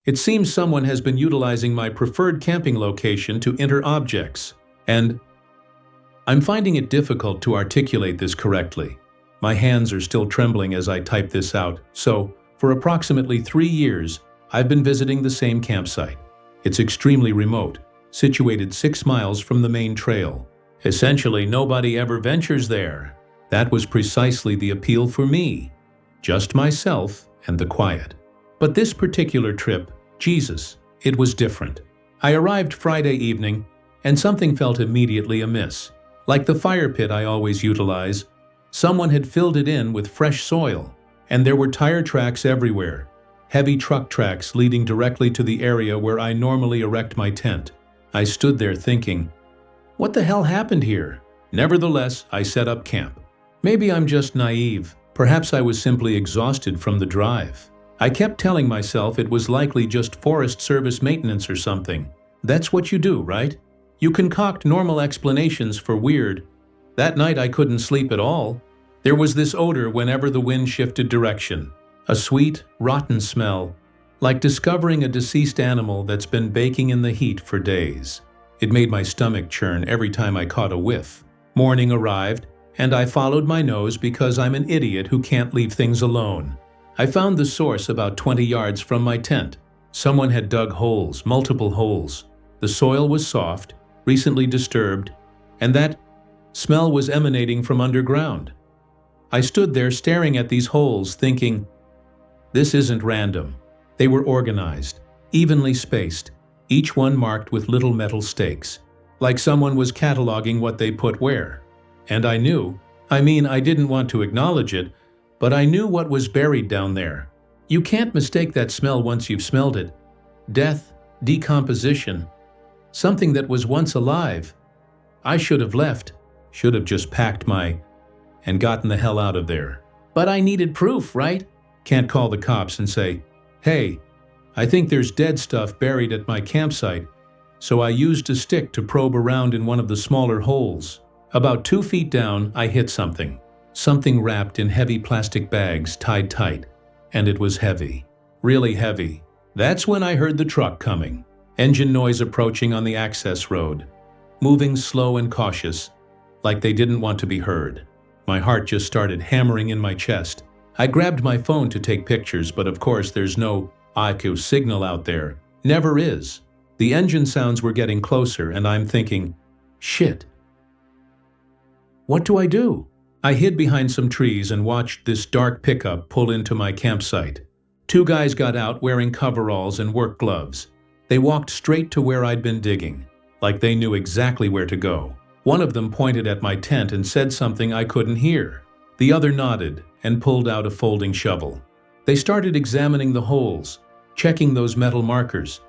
It seems someone has been utilizing my preferred camping location to enter objects, and I'm finding it difficult to articulate this correctly. My hands are still trembling as I type this out, so for approximately 3 years, I've been visiting the same campsite. It's extremely remote, situated 6 miles from the main trail. Essentially, nobody ever ventures there. That was precisely the appeal for me. Just myself and the quiet. But this particular trip, Jesus, it was different. I arrived Friday evening, and something felt immediately amiss. Like the fire pit I always utilize, someone had filled it in with fresh soil, and there were tire tracks everywhere, heavy truck tracks leading directly to the area where I normally erect my tent. I stood there thinking, what the hell happened here? Nevertheless, I set up camp. Maybe I'm just naive. Perhaps I was simply exhausted from the drive. I kept telling myself it was likely just Forest Service maintenance or something. That's what you do, right? You concoct normal explanations for weird. That night I couldn't sleep at all. There was this odor whenever the wind shifted direction. A sweet, rotten smell, like discovering a deceased animal that's been baking in the heat for days. It made my stomach churn every time I caught a whiff. Morning arrived, and I followed my nose because I'm an idiot who can't leave things alone. I found the source about 20 yards from my tent. Someone had dug holes, multiple holes. The soil was soft, recently disturbed, and that smell was emanating from underground. I stood there staring at these holes, thinking, this isn't random. They were organized, evenly spaced, each one marked with little metal stakes, like someone was cataloging what they put where. And I knew, I didn't want to acknowledge it, but I knew what was buried down there. You can't mistake that smell once you've smelled it. Death, decomposition, something that was once alive. I should have left, should have just packed and gotten the hell out of there. But I needed proof, right? Can't call the cops and say, hey, I think there's dead stuff buried at my campsite, so I used a stick to probe around in one of the smaller holes. About 2 feet down, I hit something. Something wrapped in heavy plastic bags tied tight. And it was heavy. Really heavy. That's when I heard the truck coming. Engine noise approaching on the access road. Moving slow and cautious, like they didn't want to be heard. My heart just started hammering in my chest. I grabbed my phone to take pictures, but of course there's no IQ signal out there. Never is. The engine sounds were getting closer, and I'm thinking, shit. What do I do? I hid behind some trees and watched this dark pickup pull into my campsite. 2 guys got out wearing coveralls and work gloves. They walked straight to where I'd been digging, like they knew exactly where to go. One of them pointed at my tent and said something I couldn't hear. The other nodded and pulled out a folding shovel. They started examining the holes, checking those metal markers.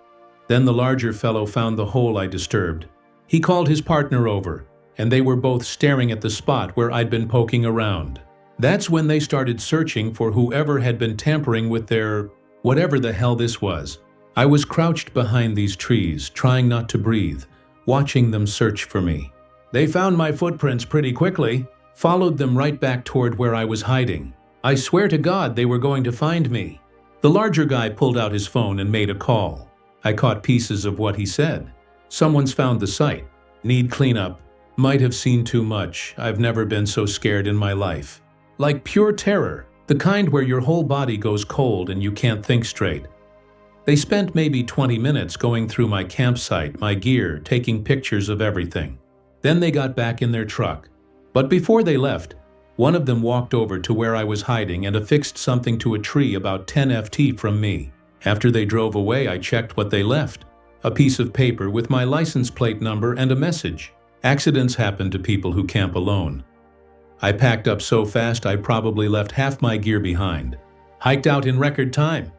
Then the larger fellow found the hole I disturbed. He called his partner over, and they were both staring at the spot where I'd been poking around. That's when they started searching for whoever had been tampering with their whatever the hell this was. I was crouched behind these trees, trying not to breathe, watching them search for me. They found my footprints pretty quickly, followed them right back toward where I was hiding. I swear to God they were going to find me. The larger guy pulled out his phone and made a call. I caught pieces of what he said. Someone's found the site. Need cleanup. Might have seen too much. I've never been so scared in my life. Like pure terror, the kind where your whole body goes cold and you can't think straight. They spent maybe 20 minutes going through my campsite, my gear, taking pictures of everything. Then they got back in their truck. But before they left, one of them walked over to where I was hiding and affixed something to a tree about 10 ft from me. After they drove away, I checked what they left. A piece of paper with my license plate number and a message. Accidents happen to people who camp alone. I packed up so fast I probably left half my gear behind. Hiked out in record time.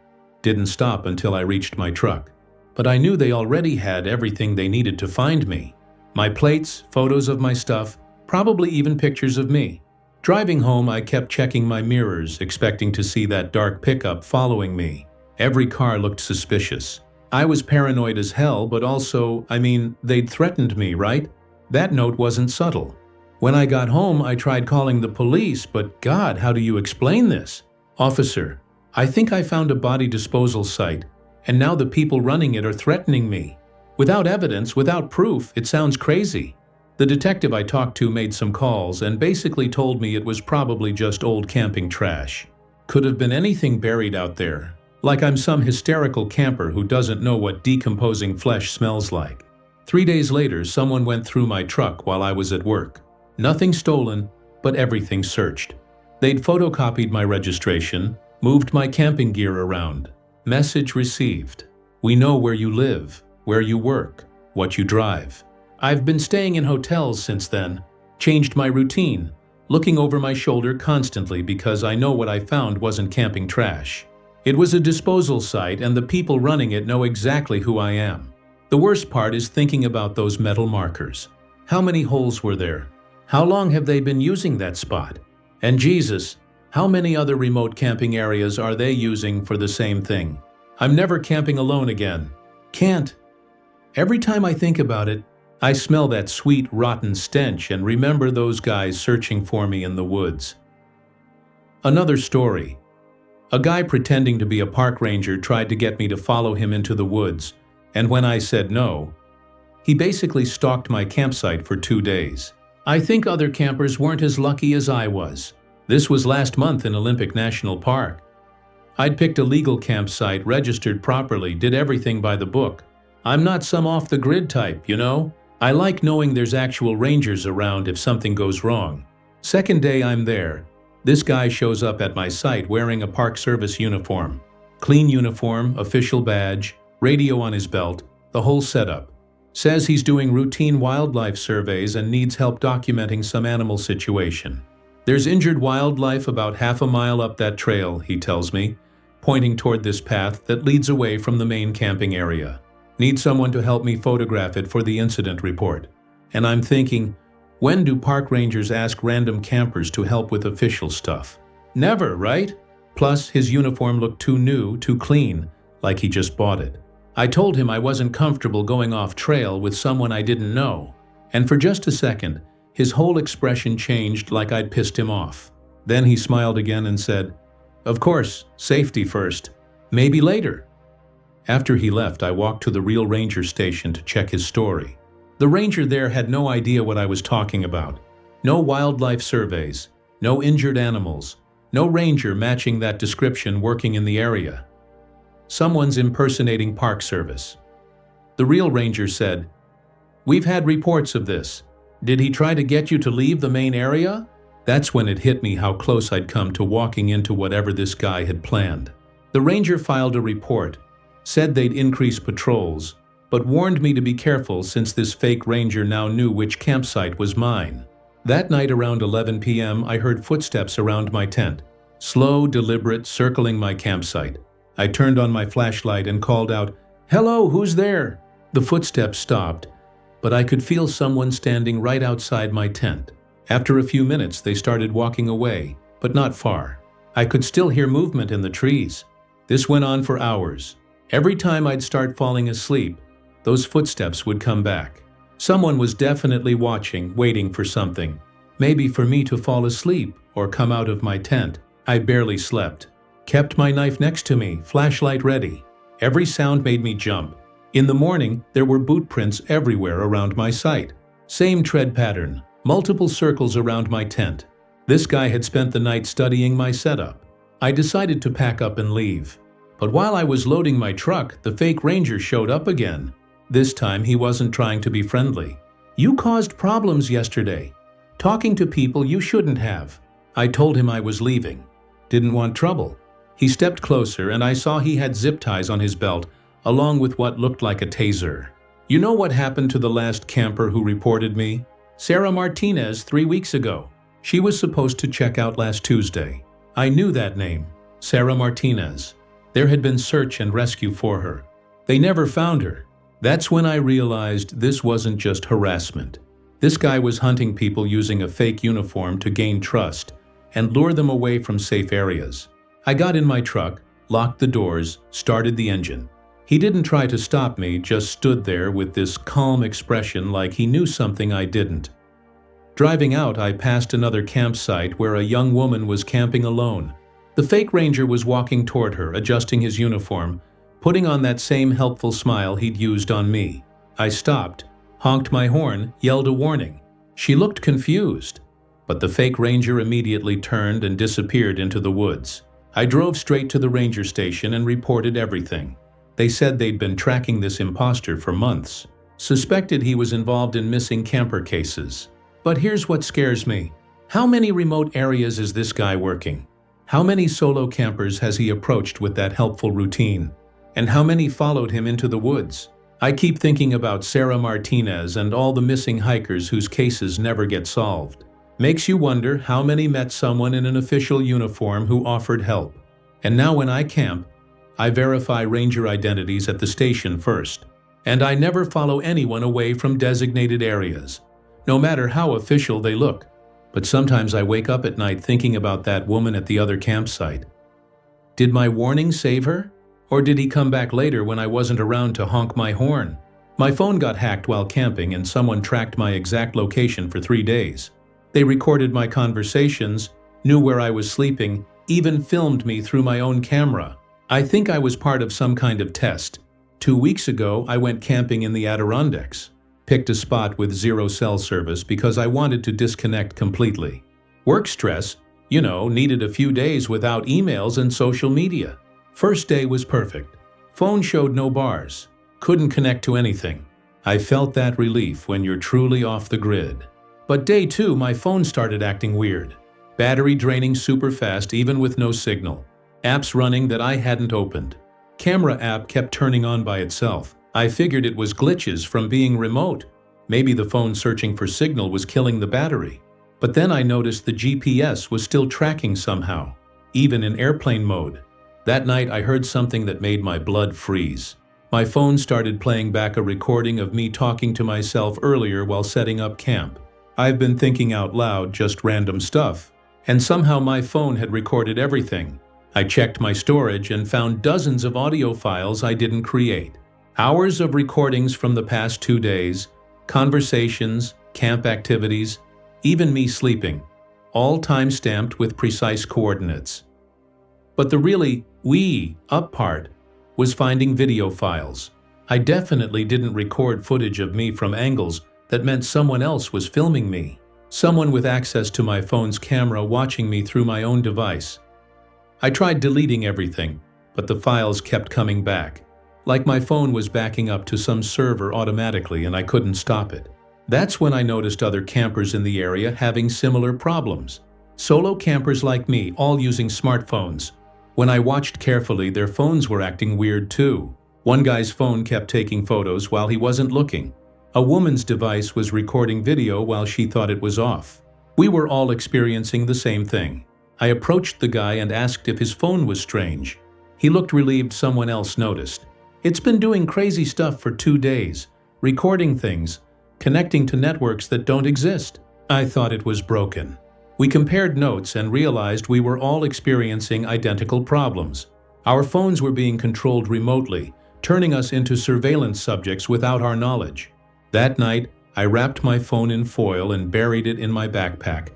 Didn't stop until I reached my truck. But I knew they already had everything they needed to find me. My plates, photos of my stuff, probably even pictures of me. Driving home, I kept checking my mirrors, expecting to see that dark pickup following me. Every car looked suspicious. I was paranoid as hell, but also, they'd threatened me, right? That note wasn't subtle. When I got home, I tried calling the police, but God, how do you explain this? Officer, I think I found a body disposal site. and now the people running it are threatening me. Without evidence, without proof, it sounds crazy. The detective I talked to made some calls and basically told me it was probably just old camping trash. Could have been anything buried out there, like I'm some hysterical camper who doesn't know what decomposing flesh smells like. 3 days later, someone went through my truck while I was at work. Nothing stolen, but everything searched. They'd photocopied my registration, moved my camping gear around. Message received. We know where you live, where you work, what you drive. I've been staying in hotels since then, changed my routine, looking over my shoulder constantly because I know what I found wasn't camping trash. It was a disposal site and the people running it know exactly who I am. The worst part is thinking about those metal markers. How many holes were there? How long have they been using that spot? And Jesus, how many other remote camping areas are they using for the same thing? I'm never camping alone again. Can't. Every time I think about it, I smell that sweet, rotten stench and remember those guys searching for me in the woods. Another story. A guy pretending to be a park ranger tried to get me to follow him into the woods, and when I said no, he basically stalked my campsite for 2 days. I think other campers weren't as lucky as I was. This was last month in Olympic National Park. I'd picked a legal campsite, registered properly, did everything by the book. I'm not some off-the-grid type, you know? I like knowing there's actual rangers around if something goes wrong. Second day I'm there. This guy shows up at my site wearing a Park Service uniform. Clean uniform, official badge, radio on his belt, the whole setup. Says he's doing routine wildlife surveys and needs help documenting some animal situation. There's injured wildlife about half a mile up that trail, he tells me, pointing toward this path that leads away from the main camping area. Need someone to help me photograph it for the incident report. And I'm thinking, when do park rangers ask random campers to help with official stuff? Never, right? Plus, his uniform looked too new, too clean, like he just bought it. I told him I wasn't comfortable going off trail with someone I didn't know, and for just a second, his whole expression changed like I'd pissed him off. Then he smiled again and said, "Of course, safety first. Maybe later." After he left, I walked to the real ranger station to check his story. The ranger there had no idea what I was talking about. No wildlife surveys, no injured animals, no ranger matching that description working in the area. Someone's impersonating Park Service. The real ranger said, "We've had reports of this. Did he try to get you to leave the main area?" That's when it hit me how close I'd come to walking into whatever this guy had planned. The ranger filed a report, said they'd increase patrols, but warned me to be careful since this fake ranger now knew which campsite was mine. That night around 11 p.m., I heard footsteps around my tent. Slow, deliberate, circling my campsite. I turned on my flashlight and called out, "Hello, who's there?" The footsteps stopped, but I could feel someone standing right outside my tent. After a few minutes, they started walking away, but not far. I could still hear movement in the trees. This went on for hours. Every time I'd start falling asleep, those footsteps would come back. Someone was definitely watching, waiting for something. Maybe for me to fall asleep or come out of my tent. I barely slept. Kept my knife next to me, flashlight ready. Every sound made me jump. In the morning, there were boot prints everywhere around my site. Same tread pattern, multiple circles around my tent. This guy had spent the night studying my setup. I decided to pack up and leave. But while I was loading my truck, the fake ranger showed up again. This time he wasn't trying to be friendly. "You caused problems yesterday, talking to people you shouldn't have." I told him I was leaving. Didn't want trouble. He stepped closer and I saw he had zip ties on his belt, along with what looked like a taser. You know what happened to the last camper who reported me? Sarah Martinez 3 weeks ago. She was supposed to check out last Tuesday. I knew that name, Sarah Martinez. There had been search and rescue for her. They never found her. That's when I realized this wasn't just harassment. This guy was hunting people using a fake uniform to gain trust and lure them away from safe areas. I got in my truck, locked the doors, started the engine. He didn't try to stop me, just stood there with this calm expression like he knew something I didn't. Driving out, I passed another campsite where a young woman was camping alone. The fake ranger was walking toward her, adjusting his uniform, putting on that same helpful smile he'd used on me. I stopped, honked my horn, yelled a warning. She looked confused, but the fake ranger immediately turned and disappeared into the woods. I drove straight to the ranger station and reported everything. They said they'd been tracking this imposter for months, suspected he was involved in missing camper cases. But here's what scares me. How many remote areas is this guy working? How many solo campers has he approached with that helpful routine? And how many followed him into the woods? I keep thinking about Sarah Martinez and all the missing hikers whose cases never get solved. Makes you wonder how many met someone in an official uniform who offered help. And now when I camp, I verify ranger identities at the station first. And I never follow anyone away from designated areas, no matter how official they look. But sometimes I wake up at night thinking about that woman at the other campsite. Did my warning save her? Or did he come back later when I wasn't around to honk my horn? My phone got hacked while camping and someone tracked my exact location for 3 days. They recorded my conversations, knew where I was sleeping, even filmed me through my own camera. I think I was part of some kind of test. 2 weeks ago, I went camping in the Adirondacks. Picked a spot with 0 cell service because I wanted to disconnect completely. Work stress, needed a few days without emails and social media. First day was perfect. Phone showed no bars. Couldn't connect to anything. I felt that relief when you're truly off the grid. But day 2, my phone started acting weird. Battery draining super fast even with no signal. Apps running that I hadn't opened. Camera app kept turning on by itself. I figured it was glitches from being remote. Maybe the phone searching for signal was killing the battery. But then I noticed the GPS was still tracking somehow, even in airplane mode. That night I heard something that made my blood freeze. My phone started playing back a recording of me talking to myself earlier while setting up camp. I've been thinking out loud just random stuff, and somehow my phone had recorded everything. I checked my storage and found dozens of audio files I didn't create. Hours of recordings from the past 2 days, conversations, camp activities, even me sleeping, all time-stamped with precise coordinates. But the really up part was finding video files. I definitely didn't record footage of me from angles that meant someone else was filming me. Someone with access to my phone's camera watching me through my own device. I tried deleting everything, but the files kept coming back. Like my phone was backing up to some server automatically and I couldn't stop it. That's when I noticed other campers in the area having similar problems. Solo campers like me, all using smartphones. When I watched carefully, their phones were acting weird too. One guy's phone kept taking photos while he wasn't looking. A woman's device was recording video while she thought it was off. We were all experiencing the same thing. I approached the guy and asked if his phone was strange. He looked relieved someone else noticed. It's been doing crazy stuff for 2 days, recording things, connecting to networks that don't exist. I thought it was broken. We compared notes and realized we were all experiencing identical problems. Our phones were being controlled remotely, turning us into surveillance subjects without our knowledge. That night, I wrapped my phone in foil and buried it in my backpack.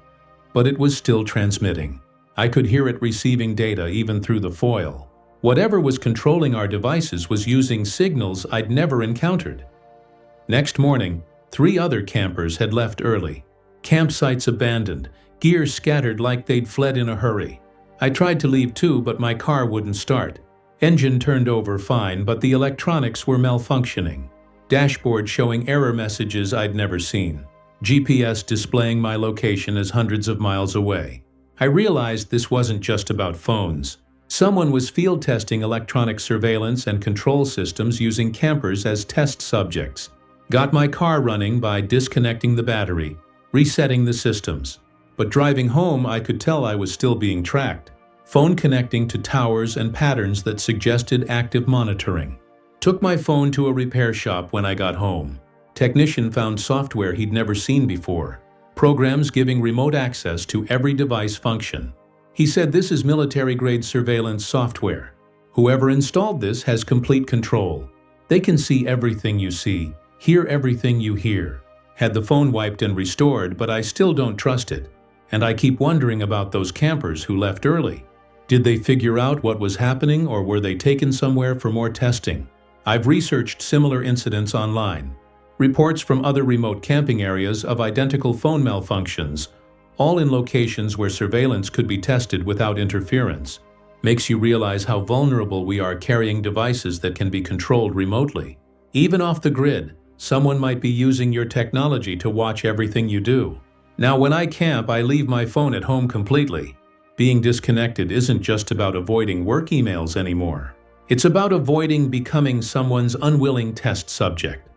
But it was still transmitting. I could hear it receiving data even through the foil. Whatever was controlling our devices was using signals I'd never encountered. Next morning, 3 other campers had left early. Campsites abandoned, gear scattered like they'd fled in a hurry. I tried to leave too, but my car wouldn't start. Engine turned over fine, but the electronics were malfunctioning. Dashboard showing error messages I'd never seen. GPS displaying my location as hundreds of miles away. I realized this wasn't just about phones. Someone was field testing electronic surveillance and control systems using campers as test subjects. Got my car running by disconnecting the battery, resetting the systems. But driving home, I could tell I was still being tracked. Phone connecting to towers and patterns that suggested active monitoring. Took my phone to a repair shop when I got home. Technician found software he'd never seen before. Programs giving remote access to every device function. He said this is military-grade surveillance software. Whoever installed this has complete control. They can see everything you see, hear everything you hear. Had the phone wiped and restored, but I still don't trust it. And I keep wondering about those campers who left early. Did they figure out what was happening, or were they taken somewhere for more testing? I've researched similar incidents online. Reports from other remote camping areas of identical phone malfunctions, all in locations where surveillance could be tested without interference. Makes you realize how vulnerable we are carrying devices that can be controlled remotely. Even off the grid, someone might be using your technology to watch everything you do. Now, when I camp, I leave my phone at home completely. Being disconnected isn't just about avoiding work emails anymore. It's about avoiding becoming someone's unwilling test subject.